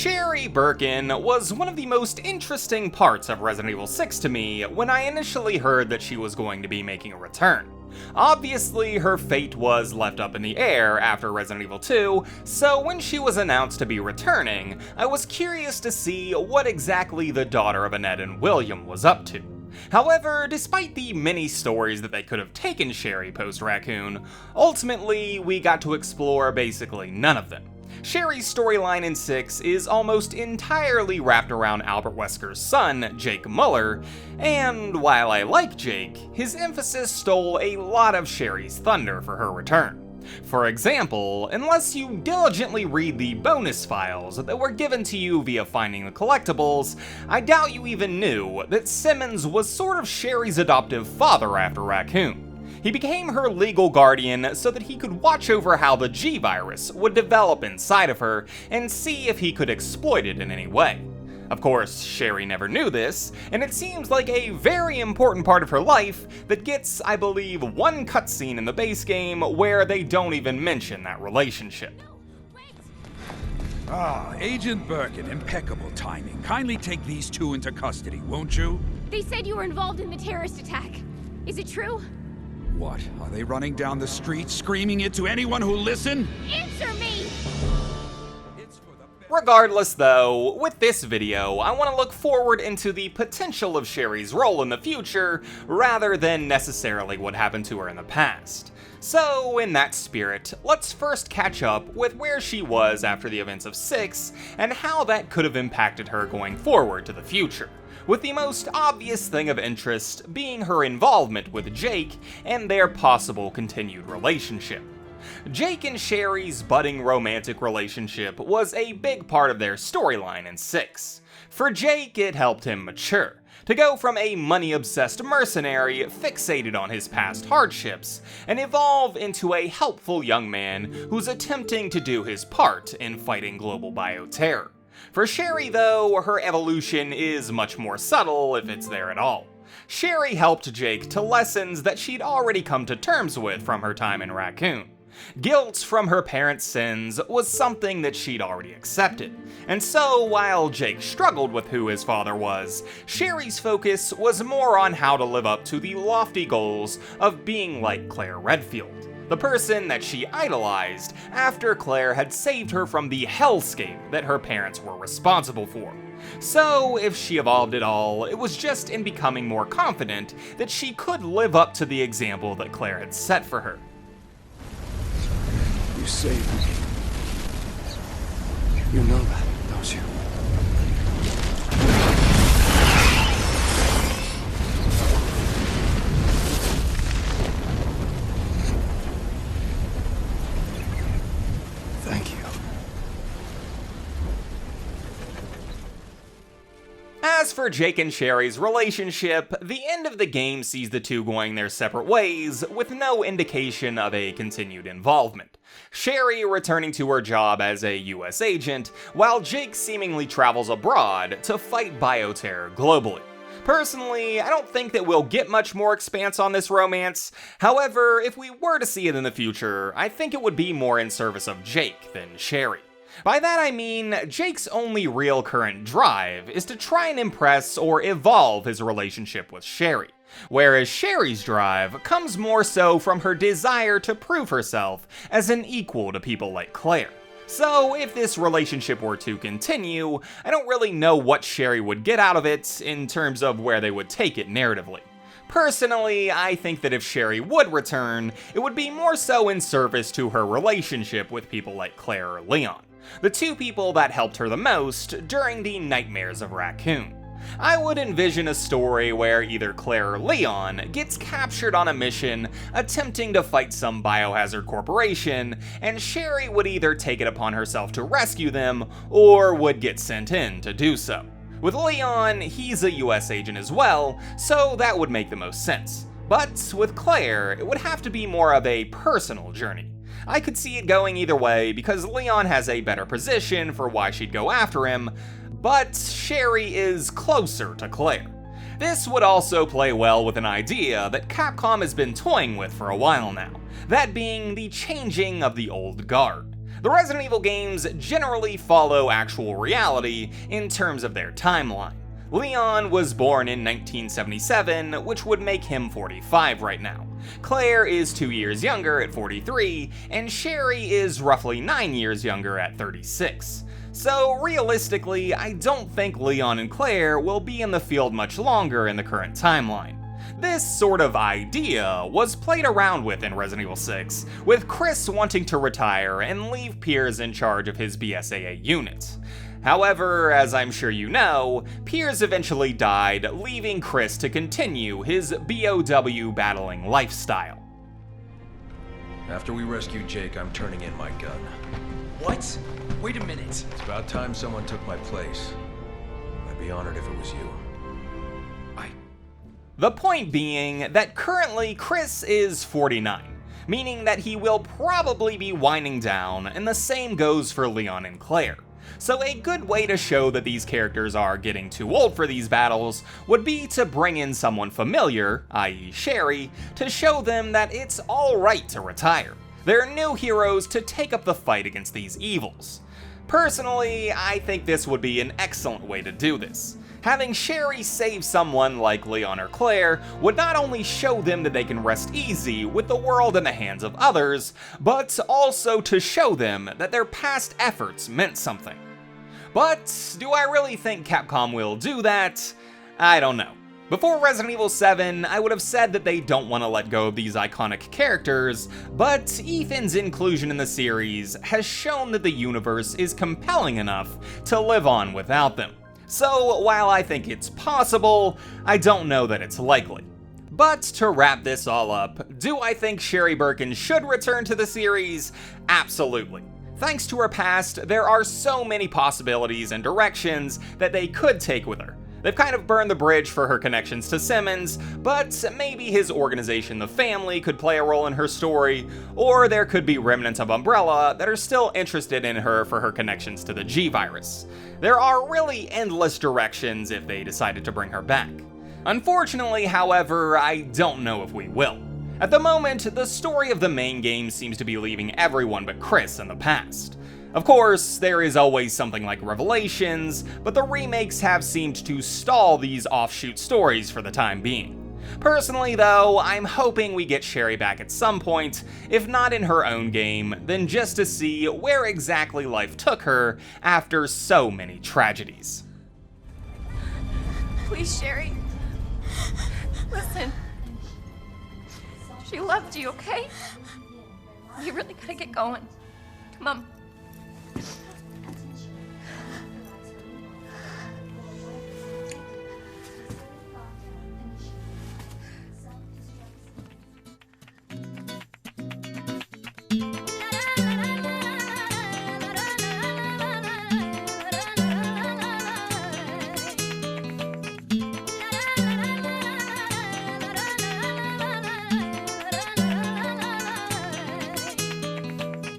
Sherry Birkin was one of the most interesting parts of Resident Evil 6 to me when I initially heard that she was going to be making a return. Obviously, her fate was left up in the air after Resident Evil 2, so when she was announced to be returning, I was curious to see what exactly the daughter of Annette and William was up to. However, despite the many stories that they could have taken Sherry post-Raccoon, ultimately we got to explore basically none of them. Sherry's storyline in 6 is almost entirely wrapped around Albert Wesker's son, Jake Muller, and while I like Jake, his emphasis stole a lot of Sherry's thunder for her return. For example, unless you diligently read the bonus files that were given to you via finding the collectibles, I doubt you even knew that Simmons was sort of Sherry's adoptive father after Raccoon. He became her legal guardian so that he could watch over how the G-Virus would develop inside of her and see if he could exploit it in any way. Of course, Sherry never knew this, and it seems like a very important part of her life that gets, I believe, one cutscene in the base game where they don't even mention that relationship. Agent Birkin, impeccable timing. Kindly take these two into custody, won't you? They said you were involved in the terrorist attack. Is it true? What? Are they running down the street screaming it to anyone who'll listen? Answer me! Regardless though, with this video, I want to look forward into the potential of Sherry's role in the future, rather than necessarily what happened to her in the past. So, in that spirit, let's first catch up with where she was after the events of 6, and how that could have impacted her going forward to the future, with the most obvious thing of interest being her involvement with Jake and their possible continued relationship. Jake and Sherry's budding romantic relationship was a big part of their storyline in 6. For Jake, it helped him mature, to go from a money-obsessed mercenary fixated on his past hardships, and evolve into a helpful young man who's attempting to do his part in fighting global bioterror. For Sherry though, her evolution is much more subtle if it's there at all. Sherry helped Jake to lessons that she'd already come to terms with from her time in Raccoon. Guilt from her parents' sins was something that she'd already accepted, and so while Jake struggled with who his father was, Sherry's focus was more on how to live up to the lofty goals of being like Claire Redfield, the person that she idolized after Claire had saved her from the hellscape that her parents were responsible for. So if she evolved at all, it was just in becoming more confident that she could live up to the example that Claire had set for her. You saved me. You know that, don't you? Thank you. As for Jake and Sherry's relationship, the end of the game sees the two going their separate ways, with no indication of a continued involvement. Sherry returning to her job as a US agent, while Jake seemingly travels abroad to fight bioterror globally. Personally, I don't think that we'll get much more expanse on this romance. However, if we were to see it in the future, I think it would be more in service of Jake than Sherry. By that I mean, Jake's only real current drive is to try and impress or evolve his relationship with Sherry, whereas Sherry's drive comes more so from her desire to prove herself as an equal to people like Claire. So if this relationship were to continue, I don't really know what Sherry would get out of it in terms of where they would take it narratively. Personally, I think that if Sherry would return, it would be more so in service to her relationship with people like Claire or Leon, the two people that helped her the most during the nightmares of Raccoon. I would envision a story where either Claire or Leon gets captured on a mission attempting to fight some biohazard corporation, and Sherry would either take it upon herself to rescue them, or would get sent in to do so. With Leon, he's a US agent as well, so that would make the most sense. But with Claire, it would have to be more of a personal journey. I could see it going either way because Leon has a better position for why she'd go after him, but Sherry is closer to Claire. This would also play well with an idea that Capcom has been toying with for a while now, that being the changing of the old guard. The Resident Evil games generally follow actual reality in terms of their timeline. Leon was born in 1977, which would make him 45 right now. Claire is 2 years younger at 43, and Sherry is roughly 9 years younger at 36. So realistically, I don't think Leon and Claire will be in the field much longer in the current timeline. This sort of idea was played around with in Resident Evil 6, with Chris wanting to retire and leave Piers in charge of his BSAA unit. However, as I'm sure you know, Piers eventually died, leaving Chris to continue his BOW battling lifestyle. After we rescued Jake, I'm turning in my gun. What? Wait a minute. It's about time someone took my place. I'd be honored if it was you. The point being that currently Chris is 49, meaning that he will probably be winding down, and the same goes for Leon and Claire. So a good way to show that these characters are getting too old for these battles would be to bring in someone familiar, i.e. Sherry, to show them that it's alright to retire. They're new heroes to take up the fight against these evils. Personally, I think this would be an excellent way to do this. Having Sherry save someone like Leon or Claire would not only show them that they can rest easy with the world in the hands of others, but also to show them that their past efforts meant something. But do I really think Capcom will do that? I don't know. Before Resident Evil 7, I would have said that they don't want to let go of these iconic characters, but Ethan's inclusion in the series has shown that the universe is compelling enough to live on without them. So while I think it's possible, I don't know that it's likely. But to wrap this all up, do I think Sherry Birkin should return to the series? Absolutely. Thanks to her past, there are so many possibilities and directions that they could take with her. They've kind of burned the bridge for her connections to Simmons, but maybe his organization, the Family, could play a role in her story, or there could be remnants of Umbrella that are still interested in her for her connections to the G-Virus. There are really endless directions if they decided to bring her back. Unfortunately, however, I don't know if we will. At the moment, the story of the main game seems to be leaving everyone but Chris in the past. Of course, there is always something like Revelations, but the remakes have seemed to stall these offshoot stories for the time being. Personally though, I'm hoping we get Sherry back at some point, if not in her own game, then just to see where exactly life took her after so many tragedies. Please, Sherry. Listen. She loved you, okay? You really gotta get going. Come on.